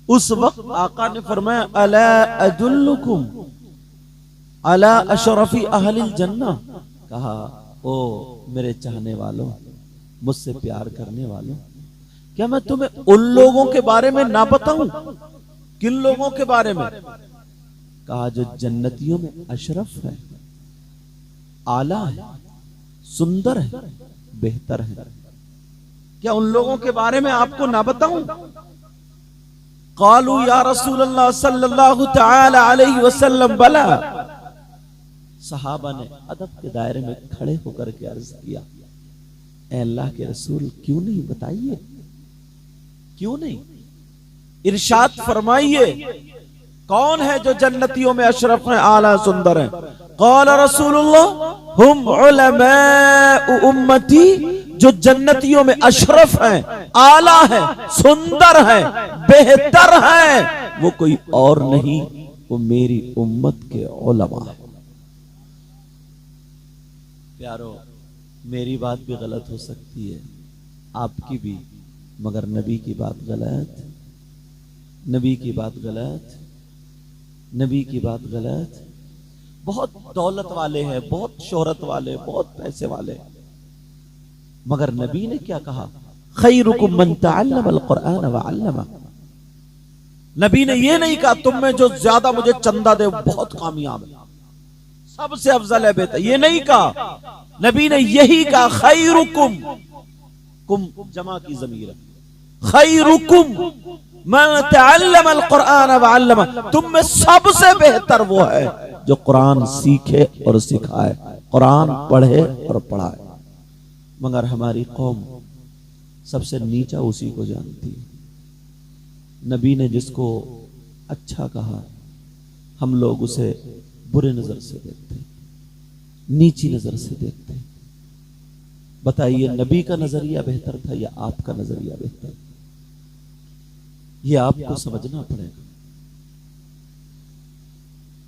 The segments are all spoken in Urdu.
اس وقت آقا نے فرمایا الا ادلکم علی اشرف اہل الجنہ، کہا او میرے چاہنے والوں، مجھ سے پیار کرنے والوں، کیا میں تمہیں ان لوگوں کے بارے میں نہ بتاؤں؟ کن لوگوں کے بارے میں؟ کہا جو جنتیوں میں اشرف ہے، اعلیٰ ہے، سندر ہے، بہتر ہے، کیا ان لوگوں کے بارے میں آپ کو نہ بتاؤں؟ قالوا یا رسول اللہ صلی اللہ تعالی علیہ وسلم بلا، صحابہ نے ادب کے دائرے میں کھڑے ہو کر کے عرض کیا اے اللہ کے رسول کیوں نہیں بتائیے، کیوں نہیں؟ ارشاد فرمائیے کون ہے جو جنتیوں میں اشرف ہیں، اعلیٰ سندر ہیں؟ قال رسول اللہ ہم علماء امتی، جو جنتیوں میں اشرف ہیں، اعلیٰ ہیں، سندر ہیں، بہتر ہیں، وہ کوئی اور نہیں، وہ میری امت کے علماء ہیں۔ پیارو، میری بات بھی غلط ہو سکتی ہے، آپ کی بھی، مگر نبی کی بات غلط، نبی کی بات غلط، نبی کی بات غلط۔ بہت دولت والے ہیں، بہت شہرت والے، بہت پیسے والے، مگر نبی نے کیا کہا؟ خیرکم من تعلم القرآن وعلمہ۔ نبی نے یہ نہیں کہا تم میں جو زیادہ مجھے چندہ دے بہت کامیاب ہے، سب سے افضل ہے، بہتر، یہ نہیں کہا۔ نبی نے یہی کہا خیرکم، کم جمع کی ضمیر ہے، خیرکم من تعلم القرآن وعلمہ، تم میں سب سے بہتر وہ ہے جو قرآن سیکھے اور سکھائے، قرآن پڑھے اور پڑھائے۔ مگر ہماری قوم سب سے نیچا اسی کو جانتی ہے۔ نبی نے جس کو اچھا کہا ہم لوگ اسے برے نظر سے دیکھتے ہیں، نیچی نظر سے دیکھتے ہیں۔ بتائیے نبی کا نظریہ بہتر تھا یا آپ کا نظریہ بہتر؟ یہ آپ کو سمجھنا پڑے گا۔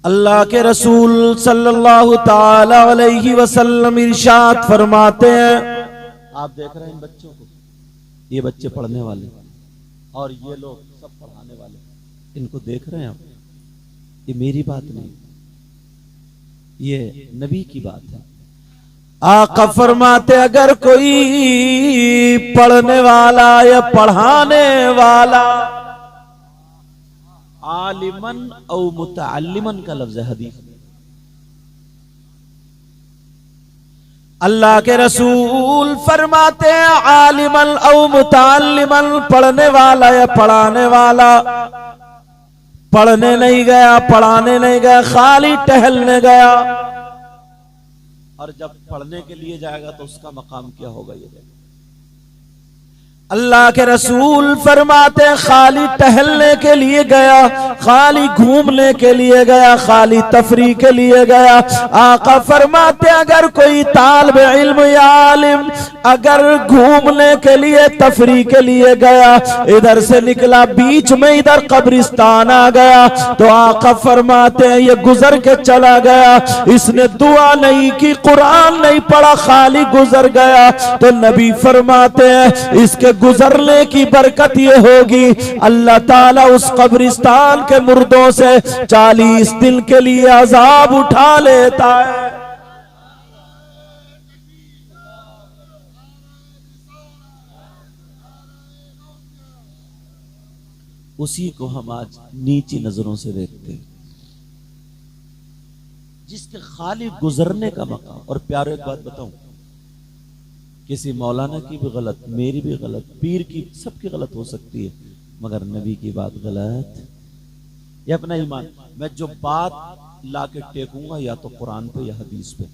اللہ کے رسول صلی اللہ تعالی علیہ وسلم ارشاد فرماتے ہیں، آپ دیکھ رہے ہیں ان بچوں کو، یہ بچے پڑھنے والے اور یہ لوگ سب پڑھانے والے، ان کو دیکھ رہے ہیں آپ، یہ میری بات نہیں، یہ نبی کی بات ہے۔ آقا فرماتے اگر کوئی پڑھنے والا یا پڑھانے والا، عالمن او متعلمن کا لفظ ہے حدیث میں، اللہ کے رسول فرماتے ہیں عالمن او متعلمن، پڑھنے والا یا پڑھانے والا، پڑھنے نہیں گیا، پڑھانے نہیں گیا، خالی ٹہلنے گیا، اور جب پڑھنے کے لیے جائے گا تو اس کا مقام کیا ہوگا؟ یہ دیکھیں اللہ کے رسول فرماتے خالی ٹہلنے کے لیے گیا، خالی گھومنے کے لیے گیا، خالی تفریح کے لیے گیا۔ آقا فرماتے اگر کوئی طالب علم یا عالم اگر گھومنے کے لیے تفریح کے لیے گیا، ادھر سے نکلا بیچ میں ادھر قبرستان آ گیا، تو آقا فرماتے ہیں یہ گزر کے چلا گیا، اس نے دعا نہیں کی، قرآن نہیں پڑھا، خالی گزر گیا، تو نبی فرماتے ہیں اس کے گزرنے کی برکت یہ ہوگی اللہ تعالیٰ اس قبرستان کے مردوں سے 40 دن کے لیے عذاب اٹھا لیتا ہے۔ اسی کو ہم آج نیچی نظروں سے دیکھتے ہیں، جس کے خالی گزرنے کا مقام۔ اور پیارو ایک بات بتاؤں، کسی مولانا کی بھی غلط، میری بھی غلط، پیر کی، سب کی غلط ہو سکتی ہے، مگر نبی کی بات غلط۔ یہ اپنا ایمان، میں جو بات لا کے ٹیکوں گا یا تو قرآن پہ یا حدیث پہ،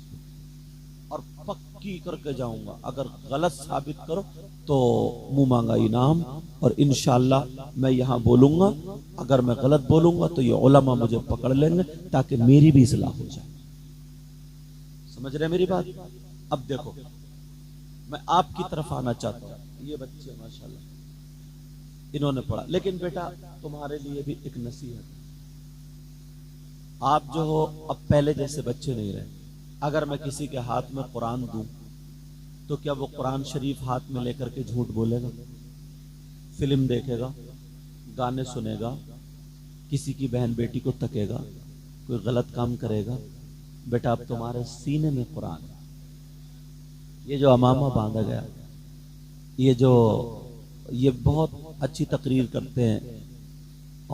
اور پکی کر کے جاؤں گا، اگر غلط ثابت کرو تو منہ مانگا انعام، اور انشاءاللہ میں یہاں بولوں گا، اگر میں غلط بولوں گا تو یہ علماء مجھے پکڑ لیں گے تاکہ میری بھی اصلاح ہو جائے۔ سمجھ رہے میری بات؟ اب دیکھو میں آپ کی طرف آنا چاہتا ہوں، یہ بچے ماشاءاللہ انہوں نے پڑھا، لیکن بیٹا تمہارے لیے بھی ایک نصیحت، آپ جو ہو اب پہلے جیسے بچے نہیں رہے۔ اگر میں کسی کے ہاتھ میں قرآن دوں تو کیا وہ قرآن شریف ہاتھ میں لے کر کے جھوٹ بولے گا؟ فلم دیکھے گا، گانے سنے گا، کسی کی بہن بیٹی کو تکے گا، کوئی غلط کام کرے گا، بیٹا اب تمہارے سینے میں قرآن ہے۔ یہ جو امامہ باندھا گیا، یہ بہت اچھی تقریر کرتے ہیں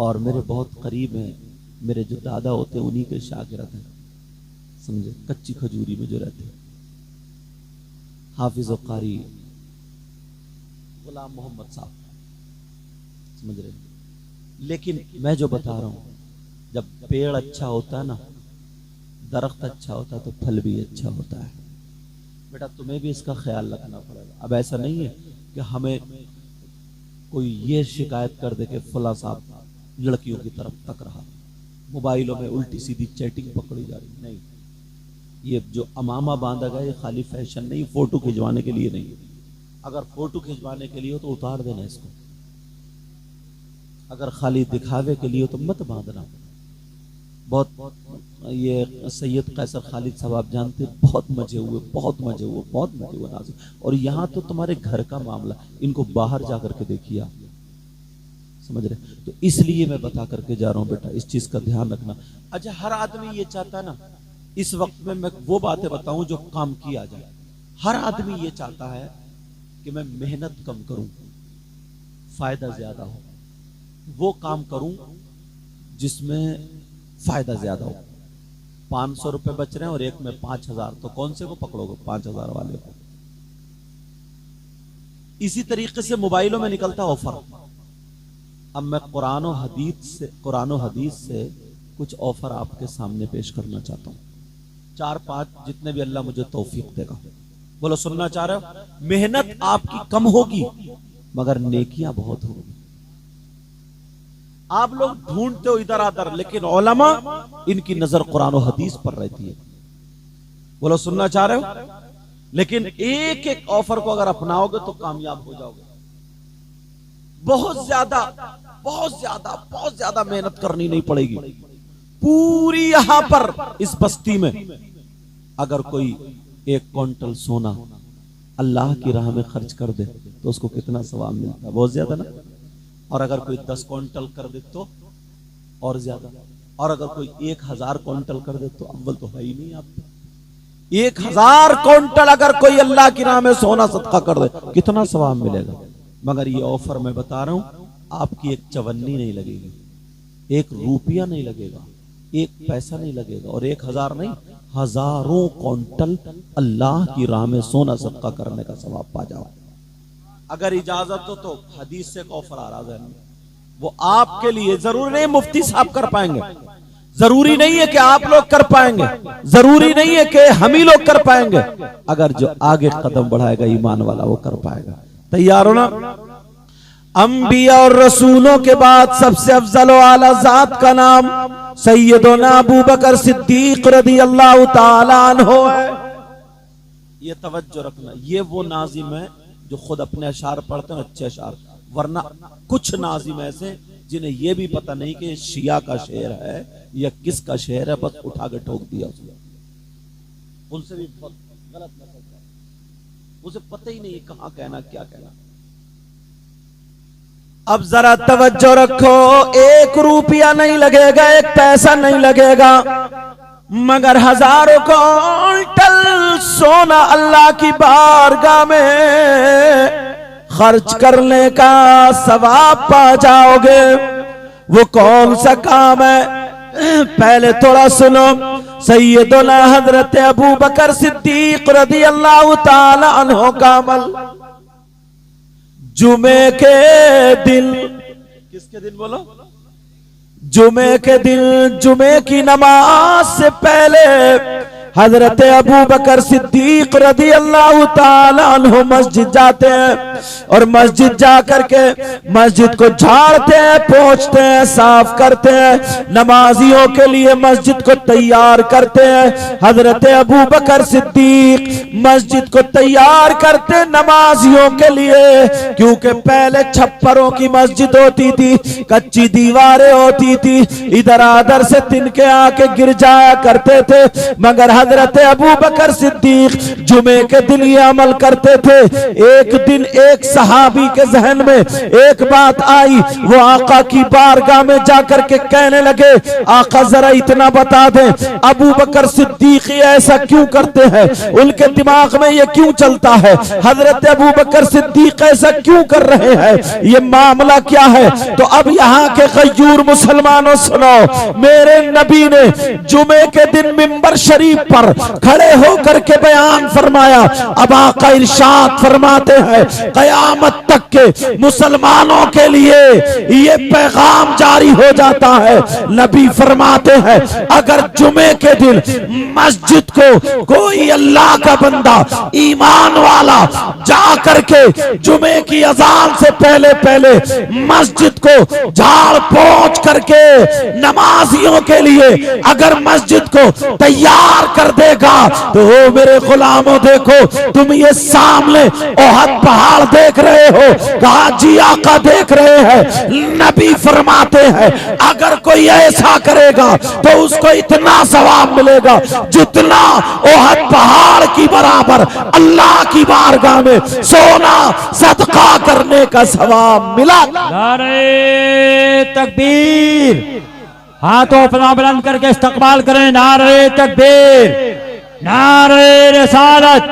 اور میرے بہت قریب ہیں، میرے جو دادا ہوتے ہیں انہی کے شاگرد ہیں، سمجھے، کچی کھجوری میں جو رہتے ہیں، حافظ و قاری غلام محمد صاحب، سمجھ رہے ہیں۔ لیکن میں جو بتا رہا ہوں، جب پیڑ اچھا ہوتا ہے نا، درخت اچھا ہوتا ہے تو پھل بھی اچھا ہوتا ہے۔ بیٹا تمہیں بھی اس کا خیال رکھنا پڑے گا۔ اب ایسا نہیں ہے کہ ہمیں کوئی یہ شکایت کر دے کہ فلاں صاحب لڑکیوں کی طرف تک رہا، موبائلوں میں الٹی سیدھی چیٹنگ پکڑی جا رہی، نہیں۔ یہ جو امامہ باندھا گیا یہ خالی فیشن نہیں، فوٹو کھنچوانے کے لیے نہیں۔ اگر فوٹو کھنچوانے کے لیے ہو تو اتار دینا اس کو، اگر خالی دکھاوے کے لیے ہو تو مت باندھنا۔ بہت یہ سید قیصر خالد صاحب آپ جانتے، بہت مزے ہوئے ناظرین۔ اور یہاں تو تمہارے گھر کا معاملہ، ان کو باہر جا کر کے دیکھیے آپ، سمجھ رہے۔ تو اس لیے میں بتا کر کے جا رہا ہوں بیٹا، اس چیز کا دھیان رکھنا۔ اچھا ہر آدمی یہ چاہتا ہے نا، اس وقت میں وہ باتیں بتاؤں جو کام کیا جائے۔ ہر آدمی یہ چاہتا ہے کہ میں محنت کم کروں، فائدہ زیادہ ہو، وہ کام کروں جس میں فائدہ زیادہ ہو۔ 500 روپے بچ رہے ہیں اور ایک میں 5000، تو کون سے کو پکڑو گے؟ 5000 والے کو۔ اسی طریقے سے موبائلوں میں نکلتا آفر۔ اب میں قرآن و حدیث سے کچھ آفر آپ کے سامنے پیش کرنا چاہتا ہوں، 4-5 جتنے بھی اللہ مجھے توفیق دے گا۔ بولو سننا چاہ رہے ہو؟ محنت آپ کی کم ہوگی مگر نیکیاں بہت ہوگی۔ آپ لوگ ڈھونڈتے ہو ادھر ادھر، لیکن علماء ان کی نظر قرآن و حدیث پر رہتی ہے۔ بولو سننا چاہ رہے ہو؟ لیکن ایک ایک آفر کو اگر اپناؤ گے تو کامیاب ہو جاؤ گے۔ بہت زیادہ محنت کرنی نہیں پڑے گی۔ پوری یہاں پر اس بستی میں اگر کوئی 1 کوئنٹل سونا اللہ کی راہ میں خرچ کر دے تو اس کو کتنا ثواب ملتا ہے؟ بہت زیادہ نا۔ اور اگر کوئی 10 کوئنٹل کر دے تو اور زیادہ، اور اگر کوئی 1000 کوئنٹل کر دے تو اول تو ہے ہی نہیں آپ کو۔ 1000 کوئنٹل اگر کوئی اللہ کی راہ میں سونا صدقہ کر دے کتنا ثواب ملے گا؟ مگر یہ آفر میں بتا رہا ہوں، آپ کی 1 چونی نہیں لگے گی، 1 روپیہ نہیں لگے گا، 1 پیسہ نہیں لگے گا، اور 1000 نہیں، ہزاروں کوئنٹل اللہ کی راہ میں سونا صدقہ کرنے کا ثواب پا جاؤ۔ اگر اجازت ہو تو حدیث سے ایک آفر آ رہا ہے، وہ آپ کے لیے، ضروری نہیں مفتی صاحب کر پائیں گے، ضروری نہیں ہے کہ آپ لوگ کر پائیں گے، ضروری نہیں ہے کہ ہم ہی لوگ کر پائیں گے، اگر جو آگے قدم بڑھائے گا ایمان والا وہ کر پائے گا۔ تیار ہو نا؟ انبیاء اور رسولوں کے بعد سب سے افضل و اعلیٰ ذات کا نام سیدنا ابو بکر صدیق رضی اللہ تعالیٰ عنہ ہے۔ یہ توجہ رکھنا، یہ وہ ناظم ہے جو خود اپنے اشعار پڑھتے ہیں، اچھے اشعار، ورنہ کچھ ناظم ایسے جنہیں یہ بھی پتہ نہیں کہ شیعہ کا شعر ہے یا کس کا شعر ہے، بس اٹھا کے ٹھوک دیا اس نے۔ ان سے بھی بہت غلط نقل ہے، اسے پتہ ہی نہیں کہاں کہنا کیا کہنا۔ اب ذرا توجہ رکھو، 1 روپیہ نہیں لگے گا، 1 پیسہ نہیں لگے گا، مگر ہزاروں کوئنٹل سونا اللہ کی بارگاہ میں خرچ کرنے کا ثواب پا جاؤ گے۔ وہ کون سا کام ہے؟ پہلے تھوڑا سنو۔ سیدنا حضرت ابو بکر صدیق رضی اللہ تعالی عنہ کا عمل، جمعے کے دن، کس کے دن بولو؟ جمعے کے دن، جمعے کی نماز سے پہلے حضرت ابو بکر صدیق رضی اللہ تعالی عنہ مسجد جاتے ہیں، اور مسجد جا کر کے مسجد کو جھاڑتے ہیں، پوچھتے ہیں، صاف کرتے ہیں، نمازیوں کے لیے مسجد کو تیار کرتے ہیں۔ حضرت ابو بکر صدیق مسجد کو تیار کرتے نمازیوں کے لیے، کیونکہ پہلے چھپروں کی مسجد ہوتی تھی، کچی دیواریں ہوتی تھی، ادھر ادھر سے تنکے آ کے گر جایا کرتے تھے، مگر حضرت ابو بکر صدیق جمعے کے دن یہ عمل کرتے تھے. ایک دن ایک صحابی کے ذہن میں ایک بات آئی, وہ آقا کی بارگاہ میں جا کر کے کہنے لگے, آقا ذرا اتنا بتا دیں ابو بکر صدیق ایسا کیوں کرتے ہیں, ان کے دماغ میں یہ کیوں چلتا ہے, حضرت ابو بکر صدیق ایسا کیوں کر رہے ہیں, یہ معاملہ کیا ہے. تو اب یہاں کے غیور مسلمانوں سنو, میرے نبی نے جمعے کے دن منبر شریف پر کھڑے ہو کر کے بیان فرمایا. اب آقا ارشاد فرماتے ہیں قیامت تک کے مسلمانوں کے لیے یہ پیغام جاری ہو جاتا ہے. نبی فرماتے ہیں اگر جمعے کے دن مسجد کو کوئی اللہ کا بندہ ایمان والا جا کر کے جمعے کی اذان سے پہلے پہلے مسجد کو جھاڑ پونچھ کر کے نمازیوں کے لیے اگر مسجد کو تیار کر دے گا تو میرے غلاموں دیکھو تم یہ سامنے احد پہاڑ دیکھ رہے ہو, کہا جی آقا دیکھ رہے ہیں. نبی فرماتے ہیں اگر کوئی ایسا کرے گا تو اس کو اتنا ثواب ملے گا جتنا احد پہاڑ کی برابر اللہ کی بارگاہ میں سونا صدقہ کرنے کا ثواب ملا. نعرہ تکبیر, ہاتھوں اپنا بلند کر کے استقبال کریں. نعرہ تکبیر, نعرہ رسالت,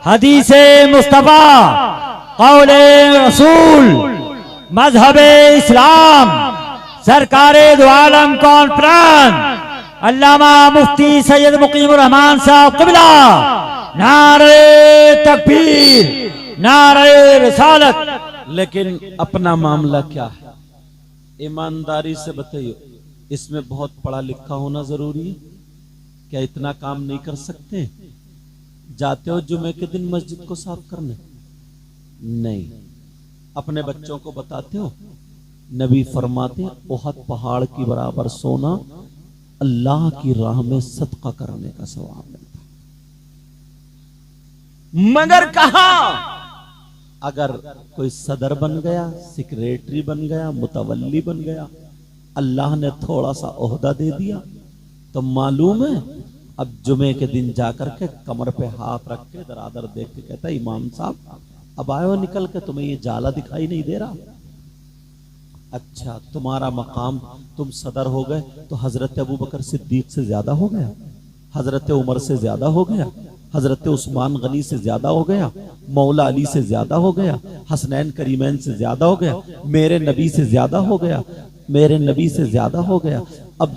حدیث مصطفیٰ, قول رسول, مذہب اسلام, سرکار دو عالم کانفرنس علامہ مفتی سید مقیم الرحمان صاحب قبلہ. نعرہ تکبیر, نعرہ رسالت. لیکن اپنا معاملہ کیا ہے, ایمانداری سے بتائیے, اس میں بہت پڑھا لکھا ہونا ضروری ہے, کیا اتنا کام نہیں کر سکتے؟ جاتے ہو جمعے کے دن مسجد کو صاف کرنے؟ نہیں. اپنے بچوں کو بتاتے ہو؟ نبی فرماتے احد پہاڑ کی برابر سونا اللہ کی راہ میں صدقہ کرنے کا ثواب ملتا. مگر کہاں اگر کوئی صدر بن گیا, سیکریٹری بن گیا, متولی بن گیا, اللہ نے تھوڑا سا عہدہ دے دیا تو معلوم ہے اب جمعے کے دن جا کر کے کمر پہ ہاتھ رکھ کے درادر دیکھ کے کہتا ہے امام صاحب اب آئے ہو نکل کے, تمہیں یہ جالا دکھائی نہیں دے رہا؟ اچھا تمہارا مقام, تم صدر ہو گئے تو حضرت ابو بکر صدیق سے زیادہ ہو گیا, حضرت عمر سے زیادہ ہو گیا, حضرت عثمان غنی سے زیادہ ہو گیا, مولا علی سے زیادہ ہو گیا, حسنین کریمین سے زیادہ ہو گیا, میرے نبی سے زیادہ ہو گیا, میرے نبی سے زیادہ ہو گیا, اب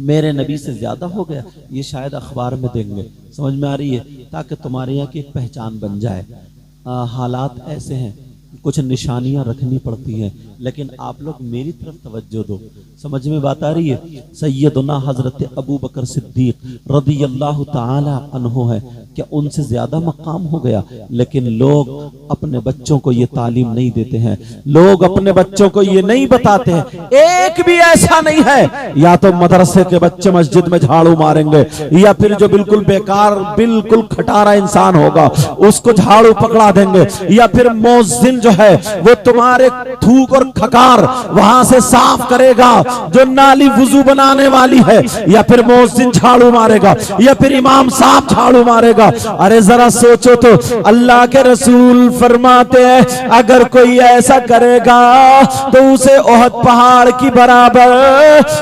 میرے نبی سے زیادہ ہو گیا. یہ شاید اخبار میں دیں گے, سمجھ میں آ رہی ہے, تاکہ تمہارے یہاں کی ایک پہچان بن جائے. حالات ایسے ہیں, کچھ نشانیاں رکھنی پڑتی ہیں, لیکن آپ لوگ میری طرف توجہ دو. سمجھ میں بات آ رہی ہے؟ سیدنا حضرت ابو بکر صدیق رضی اللہ تعالی عنہ ہے کہ ان سے زیادہ مقام ہو گیا, لیکن لوگ اپنے بچوں کو یہ تعلیم نہیں دیتے ہیں, لوگ اپنے بچوں کو یہ نہیں بتاتے ہیں. ایک بھی ایسا نہیں ہے, یا تو مدرسے کے بچے مسجد میں جھاڑو ماریں گے, یا پھر جو بالکل بیکار بالکل کھٹارا انسان ہوگا اس کو جھاڑو پکڑا دیں گے, یا پھر مؤذن جو ہے وہ تمہارے تھوک اور کھکار وہاں سے صاف کرے گا جو نالی وضو بنانے والی ہے, یا پھر مؤذن جھاڑو مارے گا, یا پھر امام صاحب جھاڑو مارے گا. ارے ذرا سوچو تو, اللہ کے رسول فرماتے ہیں اگر کوئی ایسا کرے گا تو اسے احد پہاڑ کی برابر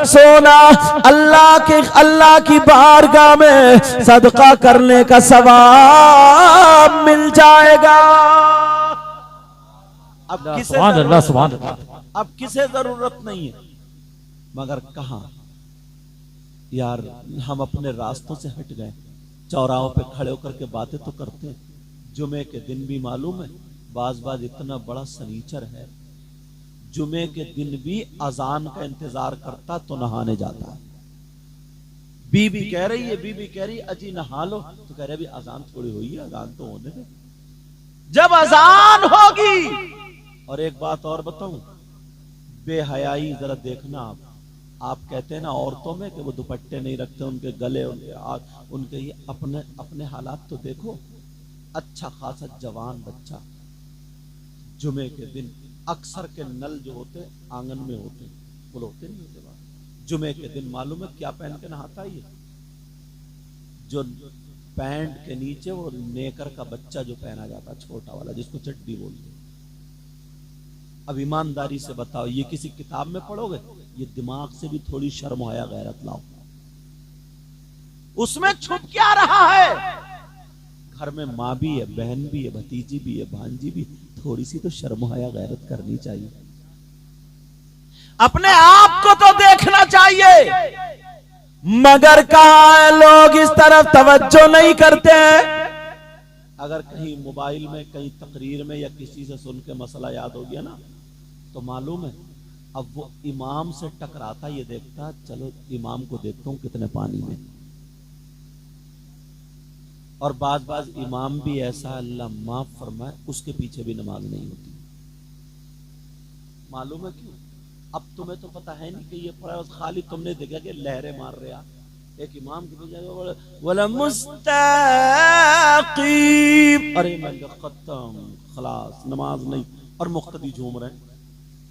سونا اللہ کی بارگاہ میں صدقہ کرنے کا ثواب مل جائے گا. اب کسے ضرورت نہیں ہے, مگر کہاں یار ہم اپنے راستوں سے ہٹ گئے, چوراہوں پہ کھڑے ہو کر کے باتیں تو کرتے ہیں. جمعے کے دن بھی معلوم ہے بعض اتنا بڑا سنیچر ہے, جمعے کے دن بھی اذان کا انتظار کرتا تو نہانے جاتا ہے. بی بی کہہ رہی اجی نہا لو, تو کہہ رہے ابھی اذان تھوڑی ہوئی ہے, اذان تو ہونے دے, جب اذان ہوگی. اور ایک بات اور بتاؤں, بے حیائی ذرا دیکھنا آپ کہتے ہیں نا عورتوں میں کہ وہ دوپٹے نہیں رکھتے, ان کے گلے ان کے یہ اپنے حالات تو دیکھو. اچھا خاصا جوان بچہ جمعے کے دن اکثر کے نل جو ہوتے آنگن میں ہوتے, وہ ہوتے نہیں ہوتے, جمعے کے دن معلوم ہے کیا پہن کے نہاتا ہے, جو پینٹ کے نیچے وہ نیکر کا بچہ جو پہنا جاتا چھوٹا والا جس کو چڈی بولتے. اب ایمانداری سے بتاؤ یہ کسی کتاب میں پڑھو گے؟ یہ دماغ سے بھی تھوڑی شرم حیا غیرت لاؤ. اس میں چھپ کیا رہا ہے؟ گھر میں ماں بھی ہے، بہن بھی ہے، بھتیجی بھی ہے، بھانجی بھی، تھوڑی سی تو شرم حیا غیرت کرنی چاہیے. اپنے آپ کو تو دیکھنا چاہیے. مگر کہاں لوگ اس طرف توجہ نہیں کرتے ہیں. اگر کہیں موبائل میں کہیں تقریر میں یا کسی سے سن کے مسئلہ یاد ہو گیا نا تو معلوم ہے اب وہ امام سے ٹکراتا یہ دیکھتا چلو امام کو دیکھتا ہوں کتنے پانی میں. اور بعض امام بھی ایسا اللہ معاف فرمائے اس کے پیچھے بھی نماز نہیں ہوتی. معلوم ہے کیوں؟ اب تمہیں تو پتہ ہے نہیں کہ یہ پڑھا خالی تم نے دیکھا کہ لہریں مار رہا ایک امام کے پیچھے ولا مستقیم. ارے میں ختم خلاص نماز نہیں اور مقتدی جھوم رہے ہیں.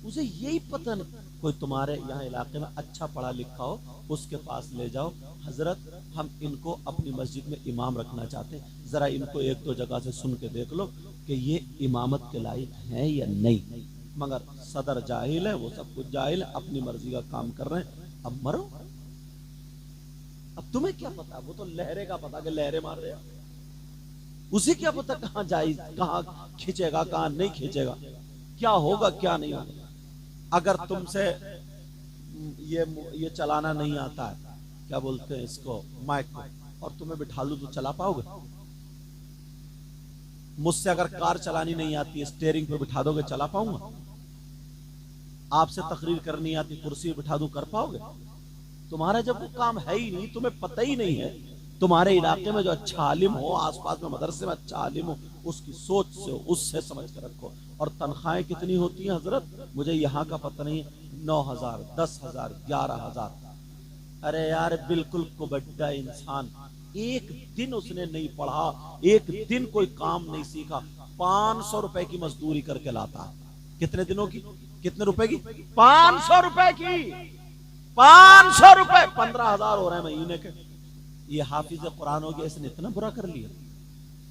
اسے یہی پتہ نہیں. کوئی تمہارے یہاں علاقے میں اچھا پڑھا لکھا ہو اس کے پاس لے جاؤ، حضرت ہم ان کو اپنی مسجد میں امام رکھنا چاہتے ہیں، ذرا ان کو ایک دو جگہ سے سن کے دیکھ لو کہ یہ امامت کے لائق ہیں یا نہیں. مگر صدر جاہل ہے، وہ سب کچھ جاہل ہے، اپنی مرضی کا کام کر رہے ہیں. اب مرو. اب تمہیں کیا پتا؟ وہ تو لہرے کا پتا کہ لہریں مار رہے ہیں. اسے کیا پتا کہاں جائے، کہاں کھینچے گا، کہاں نہیں کھینچے گا، کیا ہوگا کیا نہیں ہوگا. اگر تم سے یہ چلانا نہیں آتا ہے کیا بولتے ہیں اس کو مائک کو، اور تمہیں بٹھا لوں تو چلا پاؤ گے؟ مجھ سے اگر کار چلانی نہیں آتی اسٹیئرنگ پہ بٹھا دو گے چلا پاؤں گا؟ آپ سے تقریر کرنی آتی کرسی پہ بٹھا دوں کر پاؤ گے؟ تمہارا جب وہ کام ہے ہی نہیں، تمہیں پتہ ہی نہیں ہے. تمہارے علاقے میں جو اچھا عالم ہو، آس پاس میں مدرسے میں اچھا عالم ہو، اس کی سوچ سے اس سے سمجھ کر رکھو. اور تنخواہیں کتنی ہوتی ہیں حضرت؟ مجھے یہاں کا پتہ نہیں ہے. 9,000 10,000 11,000. ارے یار بالکل کوبڈا انسان، ایک دن اس نے نہیں پڑھا، ایک دن کوئی کام نہیں سیکھا، 500 روپے کی مزدوری کر کے لاتا. کتنے دنوں کی؟ کتنے روپے کی؟ 500 روپے کی. 500 روپے 15,000 ہو رہے ہیں مہینے کے. یہ حافظ قرآن ہو گیا اس نے اتنا برا کر لیا،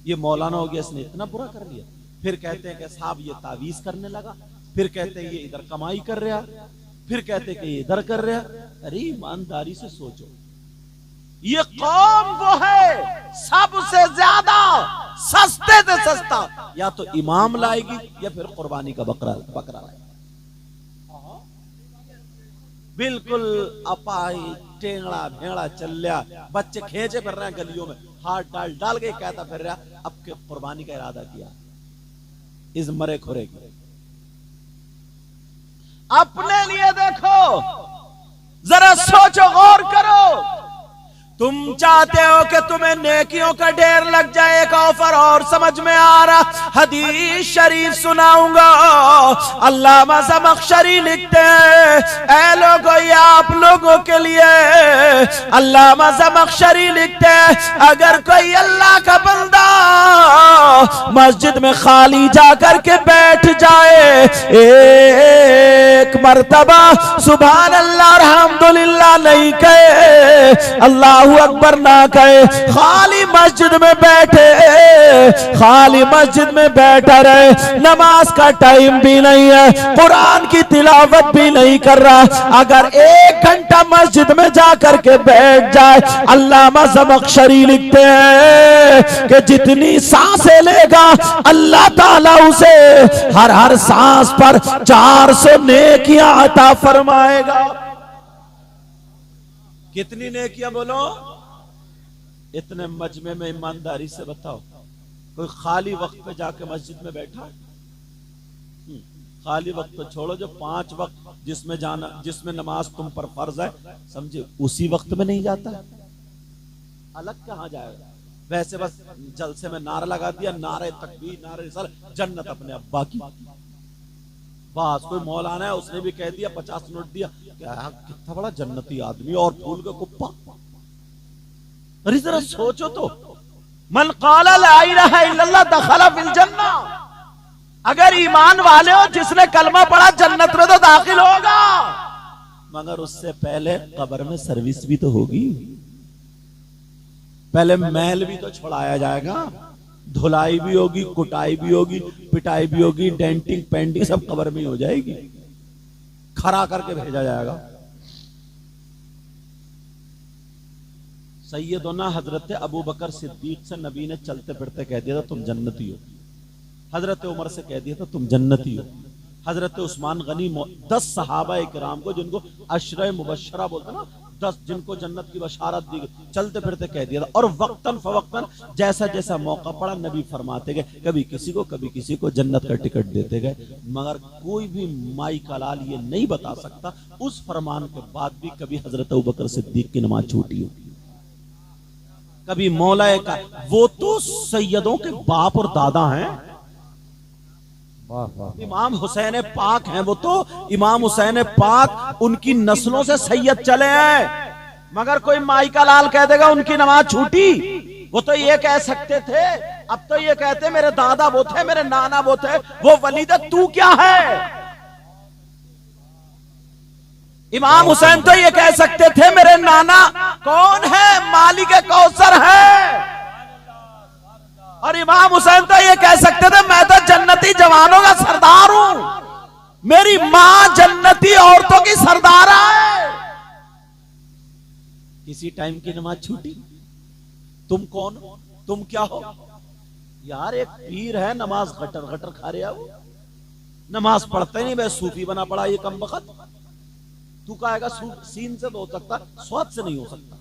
یہ مولانا ہو گیا اس نے اتنا برا کر لیا. پھر کہتے ہیں کہ صاحب یہ تعویذ کرنے لگا، پھر کہتے ہیں یہ ادھر کمائی کر رہا، پھر کہتے ہیں کہ یہ ادھر کر رہا. ارے ایمانداری سے سوچو، یہ قوم وہ ہے سب سے زیادہ سستے سے سستا یا تو امام لائے گی یا پھر قربانی کا بکرا لائے گی. بالکل اپائی ٹینگڑا بھیڑا چلیا، بچے کھینچے پھر رہے ہیں گلیوں میں، ہاتھ ڈال کے کہتا پھر رہا اب کے قربانی کا ارادہ کیا اس مرے کھرے کی. اپنے لیے دیکھو، ذرا سوچو غور کرو. تم چاہتے ہو کہ تمہیں نیکیوں کا ڈھیر لگ جائے. ایک آفر اور سمجھ میں آ رہا، حدیث شریف سناؤں گا. علامہ زمخشری لکھتے ہیں، اے لوگو یہ آپ لوگوں کے لیے. علامہ زمخشری لکھتے ہیں اگر کوئی اللہ کا بندہ مسجد میں خالی جا کر کے بیٹھ جائے، ایک مرتبہ سبحان اللہ الحمدللہ نہیں کہے، اللہ اکبر نہ کہے، خالی مسجد میں بیٹھے، خالی مسجد میں بیٹھا رہے، نماز کا ٹائم بھی نہیں ہے، قرآن کی تلاوت بھی نہیں کر رہا، اگر 1 گھنٹہ مسجد میں جا کر کے بیٹھ جائے، علامہ زمخشری لکھتے ہیں کہ جتنی سانسیں لے گا اللہ تعالیٰ اسے ہر سانس پر 400 نیکیاں عطا فرمائے گا. کتنی نیکیاں بولو؟ اتنے مجمع میں ایمانداری سے بتاؤ کوئی خالی وقت پہ جا کے مسجد میں بیٹھا؟ خالی وقت پہ چھوڑو، جو 5 وقت جس میں نماز تم پر فرض ہے سمجھے اسی وقت میں نہیں جاتا، الگ کہاں جائے گا؟ ویسے بس جلسے میں نعرہ لگا دیا، نعرہ تکبیر، نعرہ رسالت، جنت اپنے ابا کی. بس کوئی مولانا ہے اس نے بھی کہہ دیا 50 نوٹ دیا، کتنا بڑا جنتی آدمی اور پھول کا کپا. ارے ذرا سوچو تو، من قال لا الہ الا اللہ دخل فی الجنہ. اگر ایمان والے ہو جس نے کلمہ پڑھا جنت میں تو داخل ہوگا، مگر اس سے پہلے قبر میں سروس بھی تو ہوگی. پہلے محل بھی تو چھڑایا جائے گا، دھلائی بھی ہوگی، کٹائی بھی ہوگی، پٹائی بھی ہوگی، ڈینٹنگ پینٹنگ سب قبر میں ہو جائے گی، کھڑا کر کے بھیجا جائے گا۔ سیدنا حضرت ابو بکر صدیق سے نبی نے چلتے پھرتے کہہ دیا تھا تم جنتی ہو، حضرت عمر سے کہہ دیا تھا تم جنتی ہو، حضرت عثمان غنی 10 صحابہ کرام کو جن کو عشرہ مبشرہ بولتے نا، 10 جن کو جنت کی بشارت دی گئی، چلتے پھرتے کہہ دیا تھا۔ اور وقتاً فوقتاً جیسا جیسا موقع پڑا نبی فرماتے گئے، کبھی کسی کو جنت کا ٹکٹ دیتے گئے، مگر کوئی بھی مائی کا لال یہ نہیں بتا سکتا اس فرمان کے بعد بھی کبھی حضرت ابوبکر صدیق کی نماز چھوٹی ہو، کبھی مولا کا۔ وہ تو سیدوں کے باپ اور دادا ہیں، امام حسین پاک ہیں، وہ تو امام حسین پاک ان کی نسلوں سے سید چلے ہیں، مگر کوئی مائی کا لال کہہ دے گا ان کی نماز چھوٹی؟ وہ تو یہ کہہ سکتے تھے، اب تو یہ کہتے میرے دادا وہ تھے، میرے نانا وہ تھے، وہ ولید تو کیا ہے؟ امام حسین تو یہ کہہ سکتے تھے میرے نانا کون ہے؟ مالک کوثر ہے۔ اور امام حسین تو یہ کہہ سکتے تھے میں تو جنتی جوانوں کا سردار ہوں، میری ماں جنتی عورتوں کی سردارہ ہے۔ کسی ٹائم کی نماز چھوٹی؟ تم کون ہو؟ تم کیا ہو؟ یار ایک پیر ہے نماز غٹر غٹر کھا رہا ہو، نماز پڑھتے نہیں، بے صوفی بنا پڑا یہ کم بخت۔ تو کہے گا سین سے تو ہو سکتا، سواد سے نہیں ہو سکتا،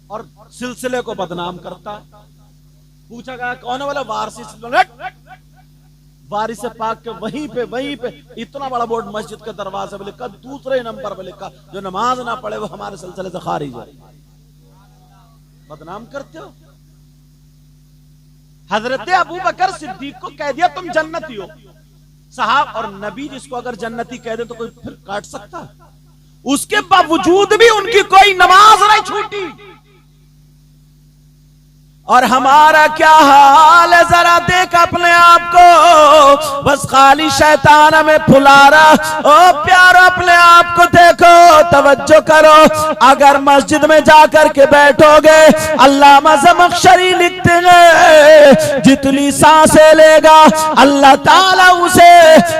اور سلسلے کو بدنام کرتا ہے۔ پوچھا گیا کون ہے؟ والا وارث وارث پاک کے وہیں پہ اتنا بڑا بورڈ مسجد کے دروازے پہ لکھا، دوسرے نمبر پہ لکھا جو نماز نہ پڑھے وہ ہمارے سلسلے سے خارج ہے۔ بدنام کرتے ہو۔ حضرت ابو بکر صدیق کو کہہ دیا تم جنتی ہو، صاحب، اور نبی جس کو اگر جنتی کہہ دے تو کوئی پھر کاٹ سکتا؟ اس کے باوجود بھی ان کی کوئی نماز نہیں چھوٹی۔ اور ہمارا کیا حال ہے ذرا دیکھ اپنے آپ کو، بس خالی شیطان ہمیں پھلا رہا۔ او پیارو اپنے آپ کو دیکھو، توجہ کرو، اگر مسجد میں جا کر کے بیٹھو گے، علامہ زمخشری لکھتے ہیں جتنی سانسیں لے گا اللہ تعالیٰ اسے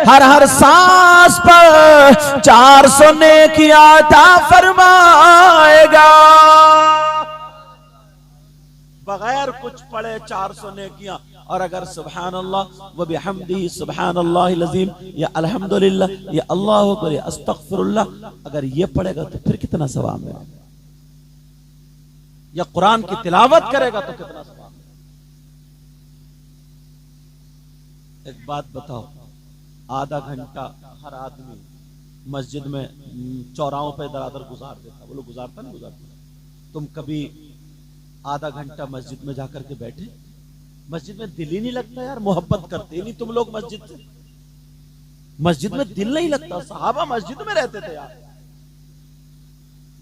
ہر سانس پر 400 نیکیاں عطا فرمائے گا، بغیر کچھ پڑھے 400 نیکیاں۔ اور اگر سبحان اللہ و بحمدہ سبحان اللہ العظیم یا الحمدللہ یا اللہ اکبر یا استغفر اللہ اگر یہ پڑھے گا تو پھر کتنا ثواب ہے، یا قرآن کی تلاوت کرے گا تو کتنا ثواب ہے۔ ایک بات بتاؤ، آدھا گھنٹہ ہر آدمی مسجد میں چوراہوں پہ ادھر ادھر گزار دیتا، وہ لوگ گزارتا نہیں گزارتا؟ تم کبھی آدھا گھنٹہ مسجد میں جا کر کے بیٹھے؟ مسجد میں دل ہی نہیں لگتا یار، محبت کرتے ہی نہیں تم لوگ مسجد سے، مسجد میں دل نہیں لگتا۔ صحابہ مسجد میں رہتے تھے یار،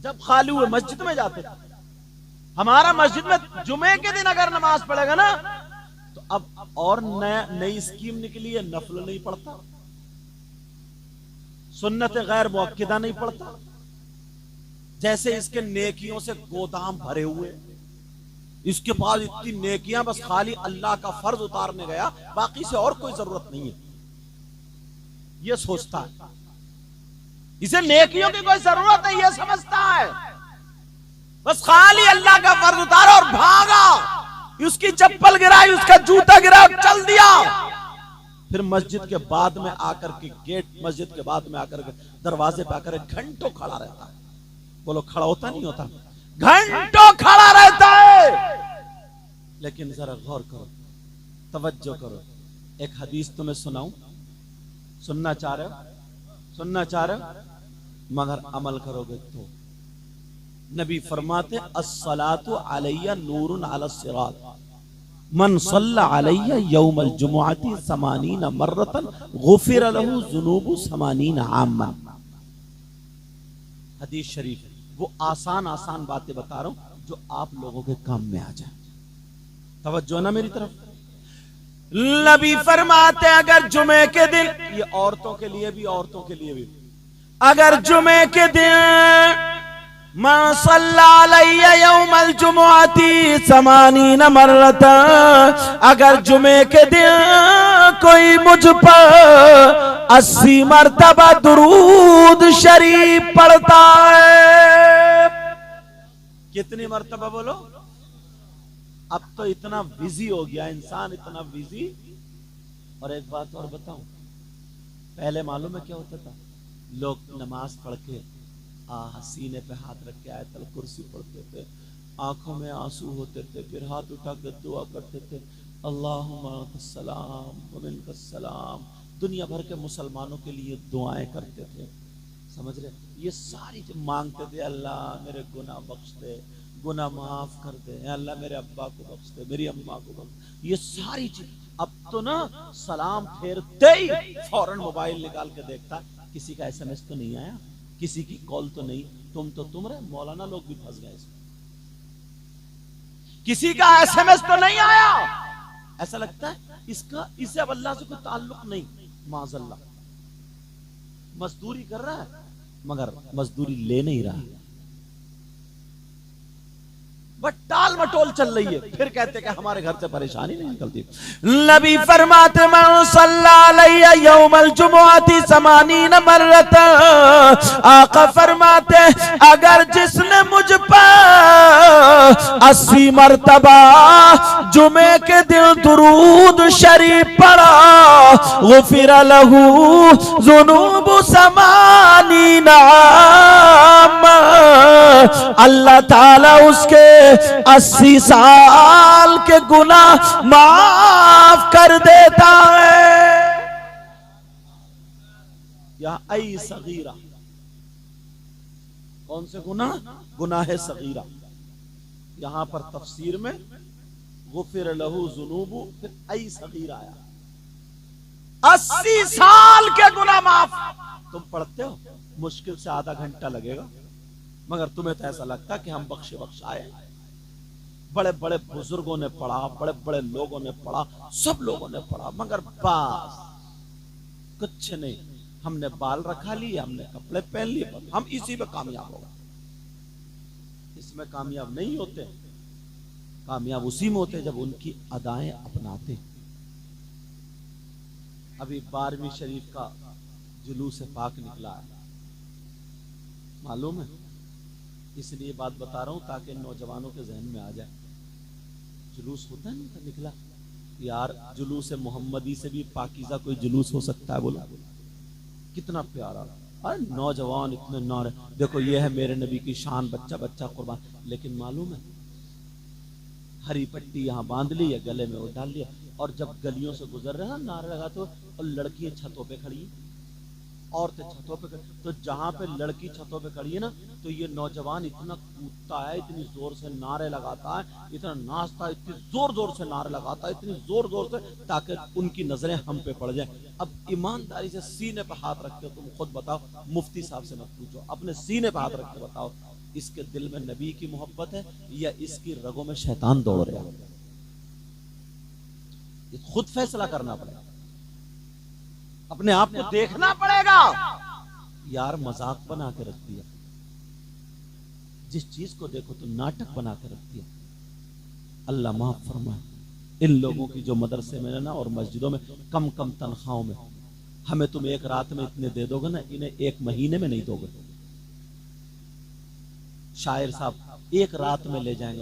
جب خالی ہوئے مسجد میں جاتے تھے۔ ہمارا مسجد میں جمعے کے دن اگر نماز پڑھے گا نا تو اب اور نئی اسکیم نکلی ہے، نفل نہیں پڑھتا، سنت غیر مؤکدہ نہیں پڑھتا، جیسے اس کے نیکیوں سے گودام بھرے ہوئے، اس کے پاس اتنی نیکیاں، بس خالی اللہ کا فرض اتارنے گیا، باقی سے اور کوئی ضرورت نہیں ہے، یہ سوچتا ہے، اسے نیکیوں کی کوئی ضرورت نہیں، یہ سمجھتا ہے بس خالی اللہ کا فرض اتارا اور بھاگا، اس کی چپل گرائی، اس کا جوتا گرا اور چل دیا۔ پھر مسجد کے بعد میں آ کر کے گیٹ، مسجد کے بعد میں آ کر کے دروازے پہ آ کر گھنٹوں کھڑا رہتا ہے۔ بولو کھڑا ہوتا نہیں ہوتا؟ گھنٹوں کھڑا رہتا ہے۔ لیکن ذرا غور کرو، توجہ کرو، ایک حدیث تمہیں سناؤں، سننا چاہ رہے ہو؟ سننا چاہ رہے ہو مگر عمل کرو گے تو؟ نبی فرماتے الصلاۃ علیہ نور علی الصراط من صلی علیہ یوم الجمعۃ 80 مرۃ غفر له ذنوب 80 عاما۔ حدیث شریف، وہ آسان آسان باتیں بتا رہا ہوں جو آپ لوگوں کے کام میں آ جائیں، توجہ نا میری طرف۔ نبی فرماتے اگر جمعے کے دن، یہ عورتوں کے لیے بھی، عورتوں کے لیے بھی، اگر جمعے کے دن من صلی علی یوم الجمعۃ 80 مرتا، اگر جمعے کے دن کوئی مجھ پر 80 مرتبہ درود شریف پڑھتا ہے. کتنی مرتبہ بولو؟ اب تو اتنا بزی ہو گیا انسان، اتنا بزی. اور ایک بات اور بتاؤں، پہلے معلوم ہے کیا ہوتا تھا؟ لوگ نماز پڑھ کے سینے پہ ہاتھ رکھ کے آیت الکرسی پڑھتے تھے، آنکھوں میں آنسو ہوتے تھے، پھر ہاتھ اٹھا کے دعا کرتے تھے، اللہم انت السلام ومنک السلام. دنیا بھر کے مسلمانوں کے لیے دعائیں کرتے تھے، سمجھ رہے؟ یہ ساری مانگتے تھے، اللہ میرے گناہ بخش دے، گناہ معاف کر دے، اللہ میرے ابا کو بخش دے، میری اماں کو بخش دے. یہ ساری چیز اب تو نا سلام پھیرتے ہی فوراً موبائل نکال کے دیکھتا کسی کا ایس ایم ایس تو نہیں آیا، کسی کی کال تو نہیں. تم رہے مولانا لوگ بھی پھنس گئے اس میں. کسی کا ایس ایم ایس تو نہیں آیا، ایسا لگتا ہے اسے اب اللہ سے کوئی تعلق نہیں. معاذ اللہ، مزدوری کر رہا ہے مگر مزدوری لے نہیں رہا، بٹ ٹال مٹول چل رہی ہے، پھر کہتے کہ ہمارے گھر سے پریشانی نہیں نکلتی. نبی فرماتے من صلی علی یوم الجمعۃ 80 مرتا، آقا فرماتے اگر جس نے مجھ پر 80 مرتبہ جمعے کے دن درود شریف پڑھا، غفر له ذنوب 80 عام، اللہ تعالی اس کے 80 سال کے گناہ معاف کر دیتا ہے. یا ای صغیرہ، کون سے گناہ؟ گناہ صغیرہ. یہاں پر تفسیر میں غفر لہ ذنوب، پھر ای صغیرہ آیا، 80 سال کے گناہ معاف. تم پڑھتے ہو مشکل سے آدھا گھنٹہ لگے گا، مگر تمہیں تو ایسا لگتا کہ ہم بخش آئے. بڑے بڑے بزرگوں نے پڑھا، بڑے بڑے لوگوں نے پڑھا، سب لوگوں نے پڑھا، مگر بس کچھ نہیں. ہم نے بال رکھا لیے، ہم نے کپڑے پہن لیے، ہم اسی میں کامیاب ہو گئے. اس میں کامیاب نہیں ہوتے، کامیاب اسی میں ہوتے جب ان کی ادائیں اپناتے. ابھی 12ویں شریف کا جلوس پاک نکلا ہے، معلوم ہے؟ اس لیے بات بتا رہا ہوں تاکہ نوجوانوں کے ذہن میں آ جائے. جلوس ہوتا ہے نا نکلا، یار جلوس محمدی سے بھی پاکیزہ کوئی جلوس ہو سکتا ہے؟ بولا کتنا پیارا. ارے نوجوان اتنے نعرے، دیکھو یہ ہے میرے نبی کی شان، بچہ بچہ قربان. لیکن معلوم ہے ہری پٹی یہاں باندھ لی ہے، گلے میں وہ ڈال لیا، اور جب گلیوں سے گزر رہے ہیں نعرے لگاتے ہوئے، اور لڑکیاں چھتوں پہ کھڑی ہیں، عورتیں چھتوں پہ کھڑی. تو جہاں پہ لڑکی چھتوں پہ کھڑی ہے نا، تو یہ نوجوان اتنا کودتا ہے، اتنی زور سے نعرے لگاتا ہے، اتنا ناچتا ہے، اتنی زور زور سے نعرے لگاتا ہے، اتنی زور زور سے، تاکہ ان کی نظریں ہم پہ پڑ جائیں. اب ایمانداری سے سینے پہ ہاتھ رکھ کے تم خود بتاؤ، مفتی صاحب سے مت پوچھو، اپنے سینے پہ ہاتھ رکھ کے بتاؤ، اس کے دل میں نبی کی محبت ہے یا اس کی رگوں میں شیطان دوڑ رہا ہے؟ خود فیصلہ کرنا پڑے گا، اپنے آپ کو دیکھنا پڑے گا. یار مذاق بنا کے رکھ دیا، جس چیز کو دیکھو تو ناٹک بنا کے رکھ دیا. اللہ معاف فرمائے ان لوگوں کی جو مدرسے میں نا اور مسجدوں میں کم کم تنخواہوں میں، ہمیں تم ایک رات میں اتنے دے دو گے نا، انہیں ایک مہینے میں نہیں دو گے. شاعر صاحب ایک رات میں لے جائیں گے،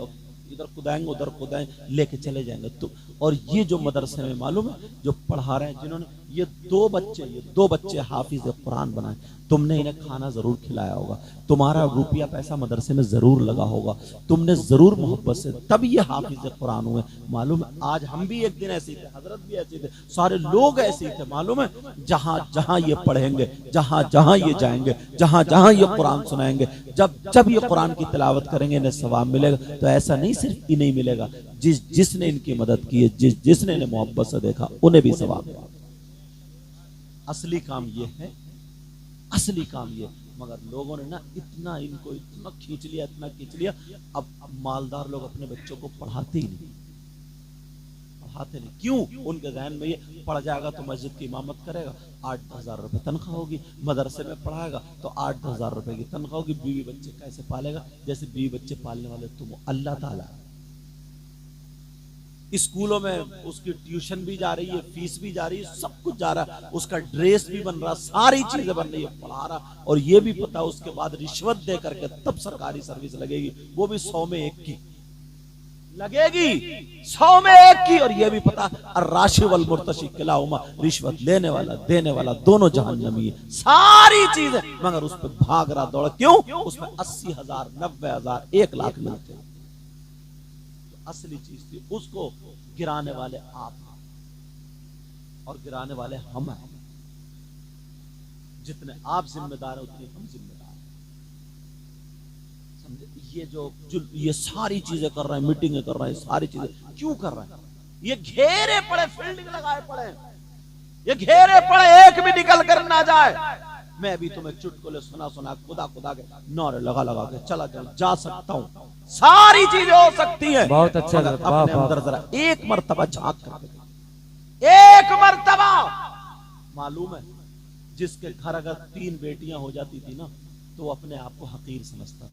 ادھر کدائیں گے ادھر کدائیں لے کے چلے جائیں گے. تو اور یہ جو مدرسے میں معلوم ہے جو پڑھا رہے ہیں، جنہوں نے یہ دو بچے حافظ قرآن بنائے، تم نے انہیں کھانا ضرور کھلایا ہوگا، تمہارا روپیہ پیسہ مدرسے میں ضرور لگا ہوگا، تم نے ضرور محبت سے، تب یہ حافظ قرآن ہوئے. معلوم ہے آج ہم بھی ایک دن ایسے ہی تھے، حضرت بھی ایسے تھے، سارے لوگ ایسے ہی تھے. معلوم ہے جہاں جہاں یہ پڑھیں گے، جہاں جہاں یہ جائیں گے، جہاں جہاں یہ قرآن سنائیں گے، جب یہ قرآن کی تلاوت کریں گے انہیں ثواب ملے گا. تو ایسا نہیں صرف انہیں ملے گا، جس نے ان کی مدد کی ہے، جس نے انہیں محبت سے دیکھا، انہیں بھی ثواب ملے گا. اصلی کام یہ ہے، اصلی کام یہ. مگر لوگوں نے نا اتنا ان کو اتنا کھینچ لیا، اب مالدار لوگ اپنے بچوں کو پڑھاتے ہی نہیں. پڑھاتے نہیں. کیوں؟ ان کے ذہن میں یہ پڑھ جائے گا تو مسجد کی امامت کرے گا, 8-10 روپے تنخواہ ہوگی, مدرسے میں پڑھائے گا تو 8-10 روپے کی تنخواہ ہوگی, بیوی بچے کیسے پالے گا؟ جیسے بیوی بچے پالنے والے تم اللہ تعالیٰ. اسکولوں میں اس کی ٹیوشن بھی جا رہی ہے, فیس بھی جا رہی ہے, سب کچھ جا رہا ہے, اس کا ڈریس بھی بن رہا, ساری چیزیں بن رہی ہے, پڑھا رہا, اور یہ بھی پتا اس کے بعد رشوت دے کر کے تب سرکاری سروس لگے گی, وہ بھی 100 میں 1 کی لگے گی, 100 میں 1 کی. اور یہ بھی پتا الراشی والمرتشی کلاہما, رشوت لینے والا دینے والا دونوں جہنمی ہے, ساری چیزیں, مگر اس پہ بھاگ رہا دوڑ. کیوں؟ اس میں 80,000 90,000 1 لاکھ ملتے ہیں. اصلی چیز تھی, اس کو گرانے والے آپ ہیں اور گرانے والے ہم ہیں. جتنے آپ ذمہ دار ہیں اتنے ہم ذمہ دار ہیں. سمجھے؟ یہ ساری چیزیں کر رہے ہیں, میٹنگیں کر رہے ہیں, ساری چیزیں کیوں کر رہے ہیں؟ یہ گھیرے پڑے, فیلڈنگ لگائے پڑے, یہ گھیرے پڑے, ایک بھی نکل کر نہ جائے. میں ابھی تمہیں چٹکلے سنا خدا کے نعرے لگا کے چلا جا سکتا ہوں, ساری چیزیں ہو سکتی ہیں. بہت اچھا, اپنے اندر ذرا ایک مرتبہ جھانک کر کے, ایک مرتبہ. معلوم ہے جس کے گھر اگر 3 بیٹیاں ہو جاتی تھی نا تو وہ اپنے آپ کو حقیر سمجھتا.